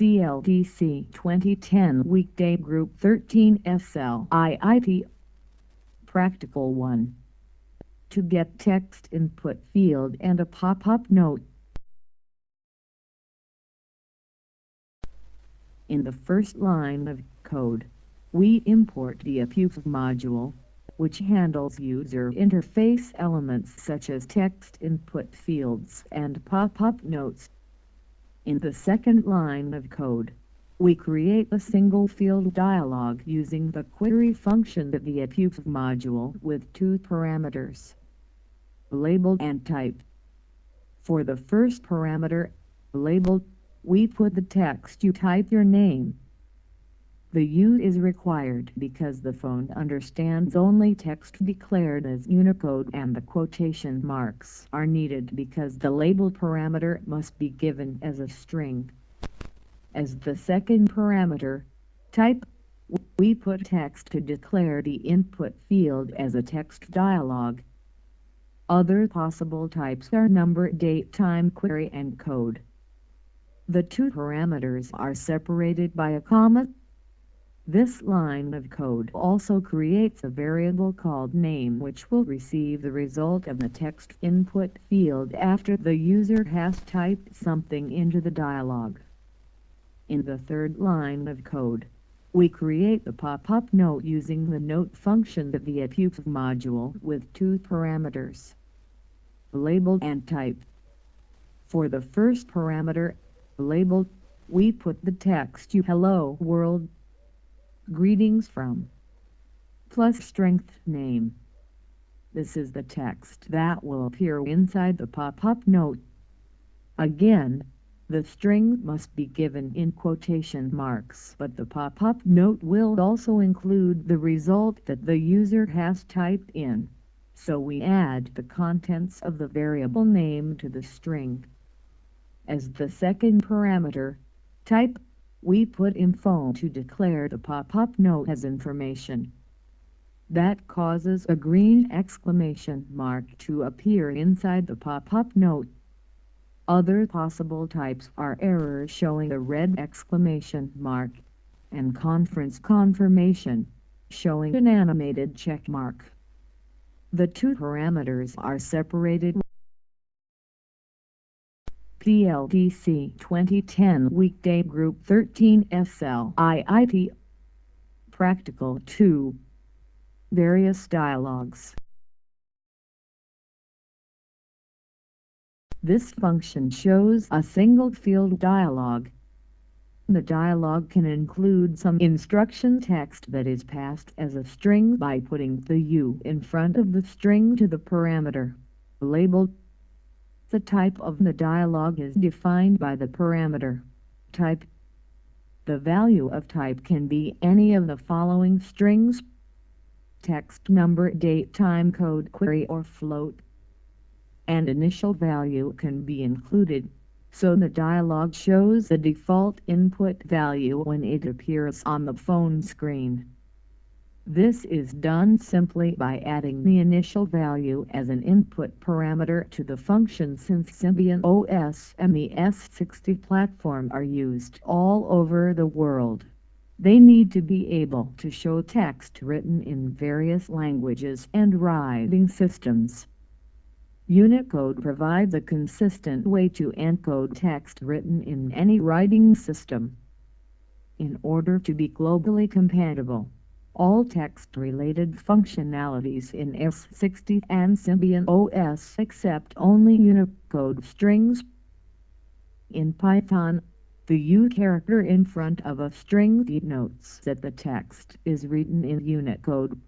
PLDC 2010 Weekday Group 13 SLIIT Practical 1. To get text input field and a pop-up note. In the first line of code, we import the APUF module, which handles user interface elements such as text input fields and pop-up notes. In the second line of code, we create a single field dialog using the query function of the APUF module with two parameters, label and type. For the first parameter, label, we put the text you type your name. The U is required because the phone understands only text declared as Unicode, and the quotation marks are needed because the label parameter must be given as a string. As the second parameter, type, we put text to declare the input field as a text dialog. Other possible types are number, date, time, query, and code. The two parameters are separated by a comma. This line of code also creates a variable called name, which will receive the result of the text input field after the user has typed something into the dialog. In the third line of code, we create the pop-up note using the note function of the APUF module with two parameters, label and type. For the first parameter, label, we put the text you hello world, greetings from, plus strength name. This is the text that will appear inside the pop-up note. Again, the string must be given in quotation marks, but the pop-up note will also include the result that the user has typed in, so we add the contents of the variable name to the string. As the second parameter, type, we put info to declare the pop-up note as information. That causes a green exclamation mark to appear inside the pop-up note. Other possible types are error showing a red exclamation mark, and conference confirmation, showing an animated check mark. The two parameters are separated. PLDC 2010 Weekday Group 13 SLIIT Practical 2. Various dialogues. This function shows a single field dialog. The dialog can include some instruction text that is passed as a string by putting the U in front of the string to the parameter, label. The type of the dialog is defined by the parameter, type. The value of type can be any of the following strings: text, number, date, time, code, query, or float. An initial value can be included, so the dialog shows the default input value when it appears on the phone screen. This is done simply by adding the initial value as an input parameter to the function, since Symbian OS and the S60 platform are used all over the world. They need to be able to show text written in various languages and writing systems. Unicode provides a consistent way to encode text written in any writing system. In order to be globally compatible, all text-related functionalities in S60 and Symbian OS accept only Unicode strings. In Python, the U character in front of a string denotes that the text is written in Unicode.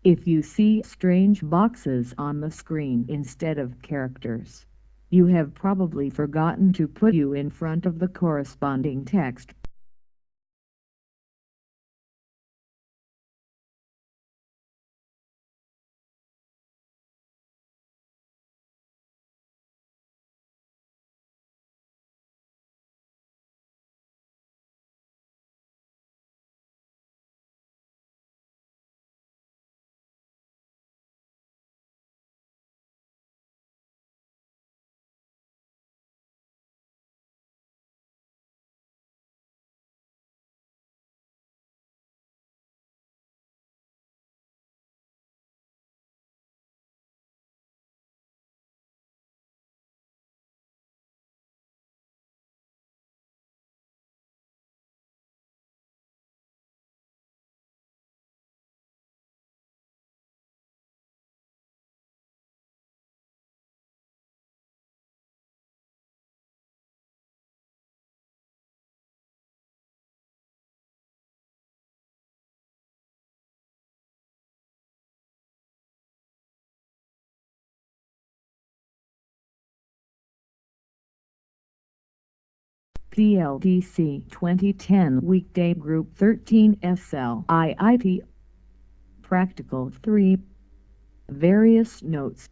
If you see strange boxes on the screen instead of characters, you have probably forgotten to put U in front of the corresponding text. PLDC 2010 Weekday Group 13 SLIIT Practical 3 Various notes.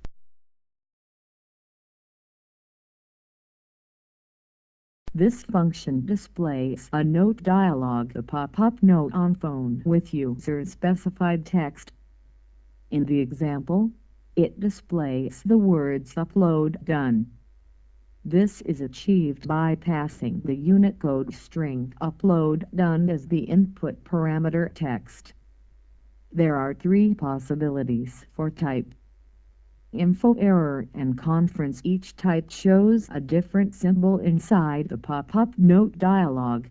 This function displays a note dialog, a pop-up note on phone with user-specified text. In the example, it displays the words "upload done." This is achieved by passing the Unicode string "upload done" as the input parameter text. There are three possibilities for type: info, error, and conference. Each type shows a different symbol inside the pop-up note dialog.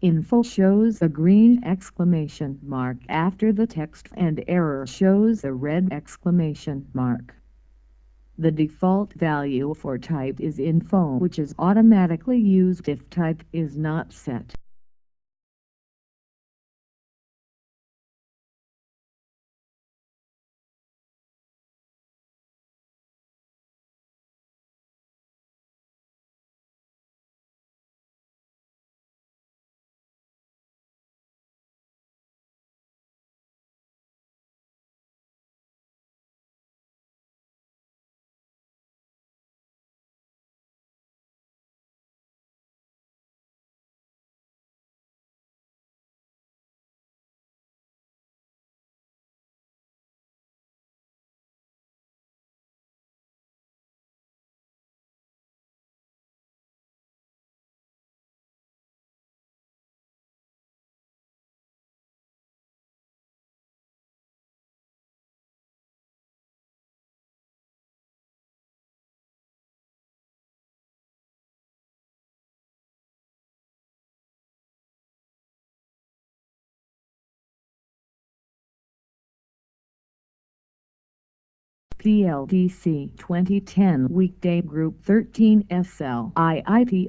Info shows a green exclamation mark after the text and error shows a red exclamation mark. The default value for type is info, which is automatically used if type is not set. PLDC 2010 Weekday Group 13 SLIIT